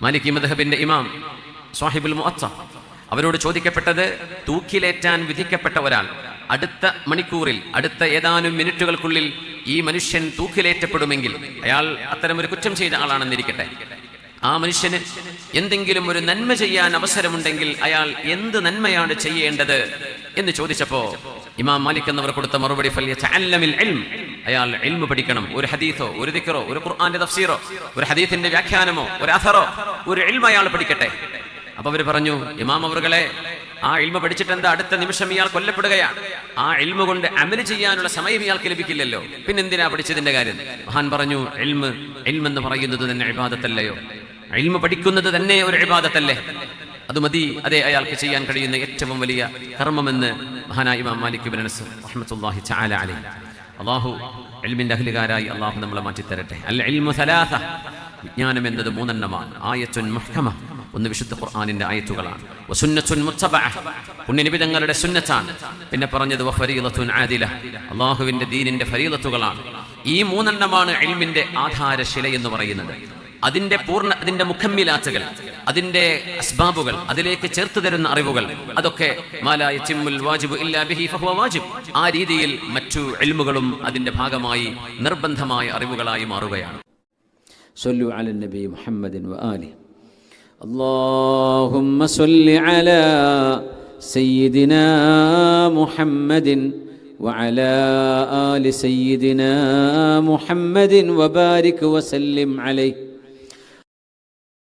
മാലിക്കി മദ്ഹബിന്റെ ഇമാം സാഹിബുൽ മുഅത്ത, അവരോട് ചോദിക്കപ്പെട്ടത്, തൂക്കിലേറ്റാൻ വിധിക്കപ്പെട്ട ഒരാൾ അടുത്ത മണിക്കൂറിൽ, അടുത്ത ഏതാനും മിനിറ്റുകൾക്കുള്ളിൽ ഈ മനുഷ്യൻ തൂക്കിലേറ്റപ്പെടുമെങ്കിൽ, അയാൾ അത്തരമൊരു കുറ്റം ചെയ്ത ആളാണെന്നിരിക്കട്ടെ, ആ മനുഷ്യന് എന്തെങ്കിലും ഒരു നന്മ ചെയ്യാൻ അവസരമുണ്ടെങ്കിൽ അയാൾ എന്ത് നന്മയാണ് ചെയ്യേണ്ടത് എന്ന് ചോദിച്ചപ്പോ ഇമാം മാലിക് എന്നവർ കൊടുത്ത മറുപടി, ഫല്യതഅല്ലമിൽ ഇൽം, അയാൾ ഇൽമു പഠിക്കണം. ഒരു ഹദീസോ ഒരു ദിക്റോ ഒരു ഖുർആന്റെ തഫ്സീറോ ഒരു ഹദീസിന്റെ വ്യാഖ്യാനമോ ഒരു അഥറോ ഒരു ഇൽമ അയാൾ പഠിക്കട്ടെ. അപ്പൊ അവർ പറഞ്ഞു, ഇമാം അവറുകളെ, ആ ഇൽമ പഠിച്ചിട്ട് എന്താ, അടുത്ത നിമിഷം ഇയാൾ കൊല്ലപ്പെടുകയാണ്. ആ ഇൽമ കൊണ്ട് അമല് ചെയ്യാനുള്ള സമയം ഇയാൾക്ക് ലഭിക്കില്ലല്ലോ, പിന്നെന്തിനാ പഠിച്ചതിന്റെ കാര്യം? മഹാൻ പറഞ്ഞു, ഇൽമെന്ന് പറയുന്നത് തന്നെ ഇബാദത്തല്ലയോ? ഇൽമ പഠിക്കുന്നത് തന്നെ ഒരു ഇബാദത്തല്ലേ? അത് മതി, അതേ അയാൾക്ക് ചെയ്യാൻ കഴിയുന്ന ഏറ്റവും വലിയ കർമ്മമെന്ന് മഹാനായ ഇമാം മാലിക് ഇബ്നു അനസ് റഹ്മത്തുള്ളാഹി തആല അലൈഹി. അല്ലാഹു ഇൽമിന്റെ അഹ്ലുകാരായി അല്ലാഹു നമ്മളെ മാറ്റിത്തരട്ടെ. അൽ ഇൽമു സലാസ, വിജ്ഞാനം എന്നത് മൂന്നെണ്ണമാണ്. ആയത്തുൻ മുഹ്കമ, ഒന്ന് വിശുദ്ധ ഖുർആനിന്റെ ആയത്തുകളാണ്. വസുന്നത്തുൻ മുത്തബഅ, പുണ്യനബി തങ്ങളുടെ സുന്നത്താണ്. പിന്നെ പറഞ്ഞത് വഫരീളത്തുൻ ആദില, അല്ലാഹുവിന്റെ ദീനിന്റെ ഫരീളത്തുകളാണ്. ഈ മൂന്നെണ്ണമാണ് ഇൽമിന്റെ ആധാരശില എന്ന് പറയുന്നത്. അതിന്റെ മുഖമ്മിലാത്തുകൾ, അതിന്റെ അസ്ബാബുകൾ, അതിലേക്ക് ചേർത്ത് തരുന്ന അറിവുകൾ, അതൊക്കെ മാലാ യതിമ്മുൽ വാജിബു ഇല്ലാ ബിഹി ഫഹുവ വാജിബ്. ആ രീതിയിൽ മറ്റു ഇൽമുകളും അതിന്റെ ഭാഗമായി നിർബന്ധമായ അറിവുകളായി മാറുകയാണ്. സല്ലു അലൻ നബി മുഹമ്മദിൻ വആലിഹി. اللهم صل على سيدنا محمد وعلى آل سيدنا محمد وبارك وسلم عليه